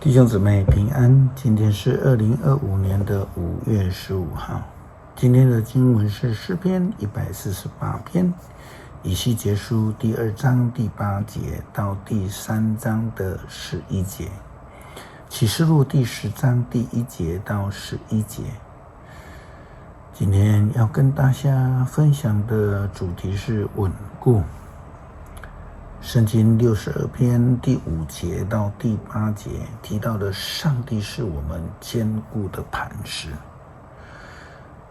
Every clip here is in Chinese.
弟兄姊妹平安，今天是2025年的5月15号。今天的经文是诗篇148篇，以西结书第2章第8节到第3章的11节，启示录第10章第1节到11节。今天要跟大家分享的主题是稳固。圣经62篇第5节到第8节提到的上帝是我们坚固的磐石。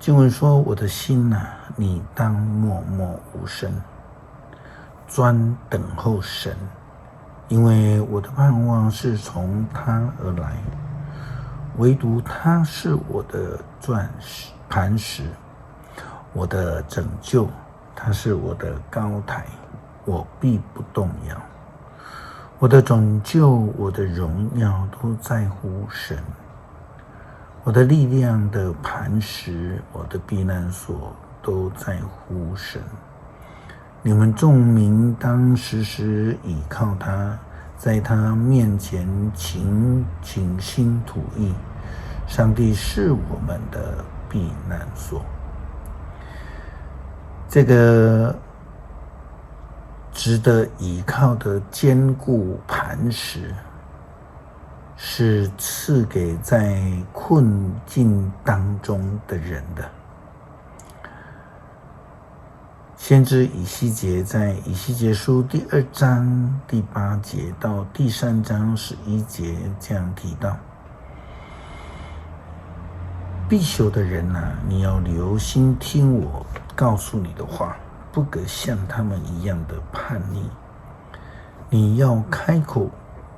经文说，我的心啊，你当默默无声，专等候神，因为我的盼望是从他而来，唯独他是我的磐石，我的拯救，他是我的高台，我必不动摇。我的拯救，我的荣耀都在乎神，我的力量的磐石，我的避难所都在乎神。你们众民当时时倚靠他，在他面前倾心吐意。上帝是我们的避难所。这个值得倚靠的坚固磐石，是赐给在困境当中的人的。先知以西结在以西结书第2章第8节到第3章11节这样提到：必朽的人啊，你要留心听我告诉你的话，不可像他们一样的叛逆。你要开口，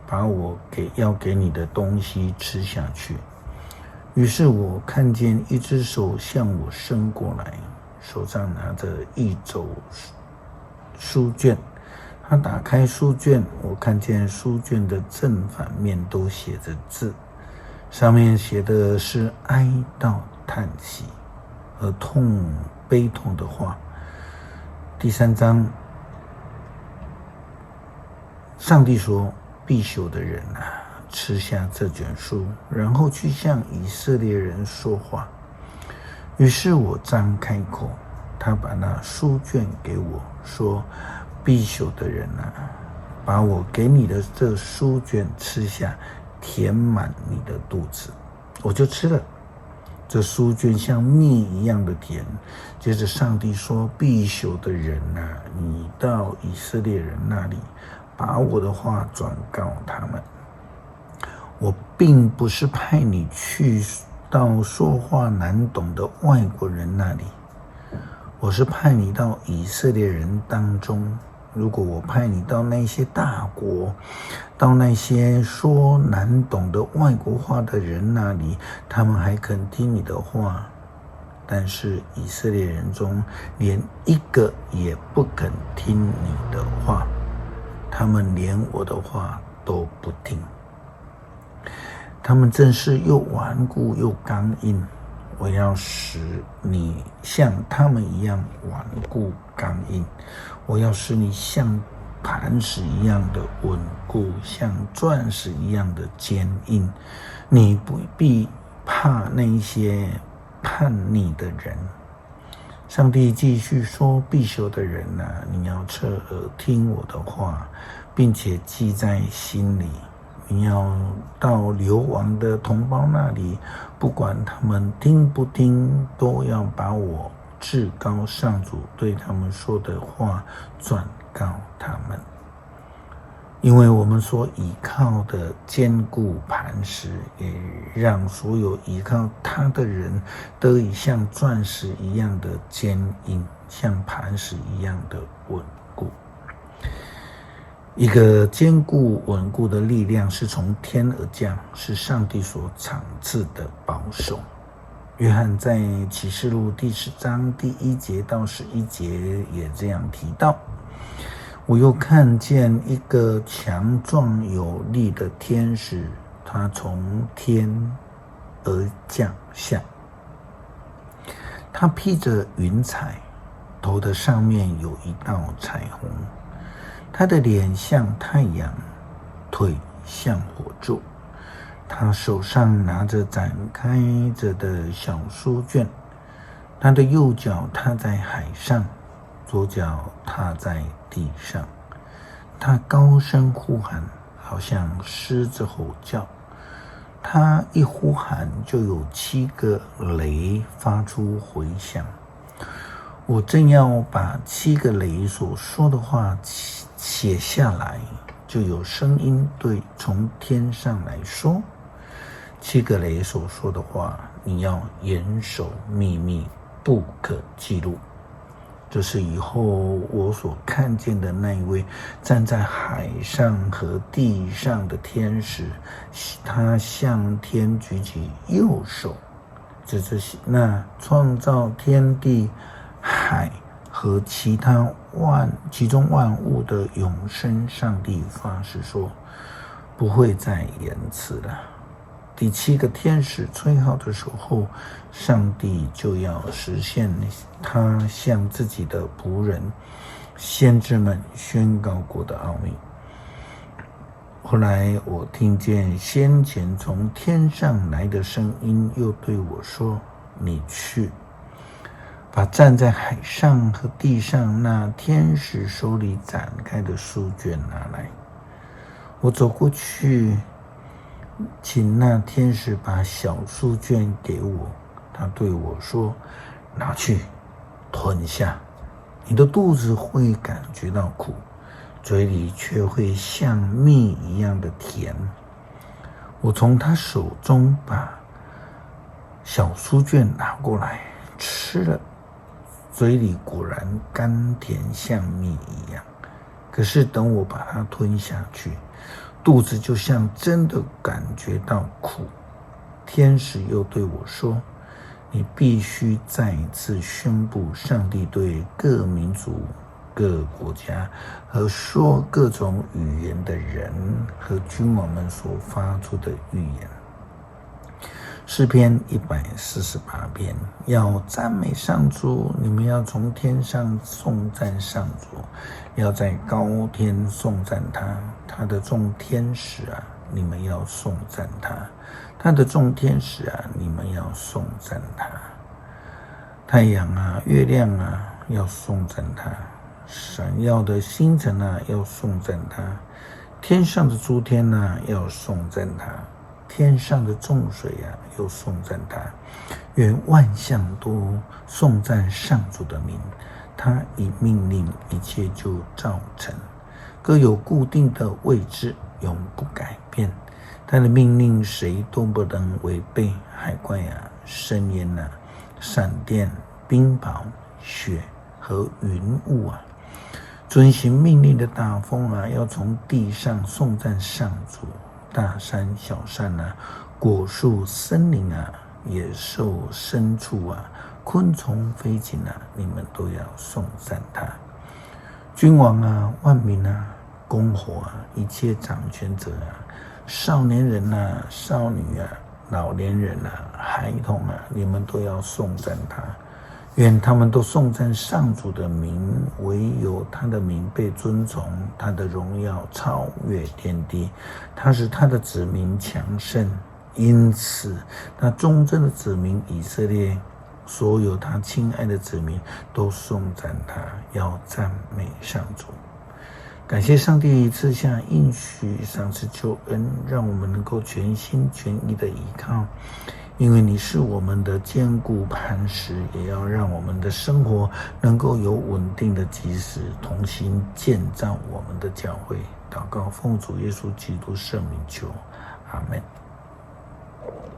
把我要给你的东西吃下去。于是我看见一只手向我伸过来，手上拿着一帚书卷。他打开书卷，我看见书卷的正反面都写着字，上面写的是哀悼、叹息和悲痛的话。第3章，上帝说：必朽的人啊，吃下这卷书，然后去向以色列人说话。于是我张开口，他把那书卷给我，说：必朽的人啊，把我给你的这书卷吃下，填满你的肚子。我就吃了，这书卷像蜜一样的甜。接着上帝说：必朽的人啊，你到以色列人那里，把我的话转告他们。我并不是派你去到说话难懂的外国人那里，我是派你到以色列人当中。如果我派你到那些大国，到那些说难懂的外国话的人那里，他们还肯听你的话。但是以色列人中连一个也不肯听你的话，他们连我的话都不听。他们正是又顽固又刚硬，我要使你像他们一样顽固刚硬，我要使你像磐石一样的稳固，像钻石一样的坚硬。你不必怕那些叛逆的人。上帝继续说：必朽的人啊，你要侧耳听我的话，并且记在心里。你要到流亡的同胞那里，不管他们听不听，都要把我至高上主对他们说的话转告他们。因为我们所倚靠的坚固磐石，也让所有倚靠他的人得以像钻石一样的坚硬，像磐石一样的稳固。一个坚固稳固的力量是从天而降，是上帝所赏赐的保守。约翰在启示录第10章第1节到11节也这样提到：我又看见一个强壮有力的天使，他从天而降下，他披着云彩，头的上面有一道彩虹，他的脸像太阳，腿像火柱，他手上拿着展开着的小书卷，他的右脚踏在海上，左脚踏在地上。他高声呼喊，好像狮子吼叫。他一呼喊，就有7个雷发出回响。我正要把7个雷所说的话写下来，就有声音从天上来说：7个雷所说的话，你要严守秘密，不可记录。这是以后我所看见的那一位站在海上和地上的天使，他向天举起右手，指着那创造天地海和其中万物的永生上帝发誓说，不会再延迟了。第7个天使吹号的时候，上帝就要实现他向自己的仆人先知们宣告过的奥秘。后来我听见先前从天上来的声音又对我说，你去把站在海上和地上那天使手里展开的书卷拿来。我走过去，请那天使把小书卷给我。他对我说，拿去吞下，你的肚子会感觉到苦，嘴里却会像蜜一样的甜。我从他手中把小书卷拿过来吃了，嘴里果然甘甜像蜜一样。可是等我把它吞下去，肚子就像真的感觉到苦。天使又对我说，你必须再一次宣布上帝对各民族、各国家和说各种语言的人和君王们所发出的预言。诗篇148篇，要赞美上主，你们要从天上颂赞上主，要在高天颂赞他，他的众天使啊，你们要颂赞他，他的众天使啊，你们要颂赞他。太阳啊，月亮啊，要颂赞他；闪耀的星辰啊，要颂赞他；天上的诸天啊，要颂赞他；天上的众水啊，又颂赞他。愿万象都颂赞上主的名，他一命令，一切就造成，各有固定的位置，永不改变。他的命令谁都不能违背。海怪啊，深渊啊，闪电、冰雹、雪和云雾啊，遵行命令的大风啊，要从地上颂赞上主。大山、小山啊，果树、森林啊，野兽、牲畜啊，昆虫、飞禽啊，你们都要颂赞他。君王啊，万民啊，公侯啊，一切掌权者啊，少年人啊，少女啊，老年人啊，孩童啊，你们都要颂赞他。愿他们都颂赞上主的名，唯有他的名被尊崇，他的荣耀超越天地，他使他的子民强盛。因此那忠贞的子民以色列，所有他亲爱的子民都颂赞他，要赞美上主。感谢上帝赐下应许，赏赐救恩，让我们能够全心全意的依靠。因为你是我们的坚固磐石，也要让我们的生活能够有稳定的基石，同心建造我们的教会。祷告奉主耶稣基督圣名求，阿们。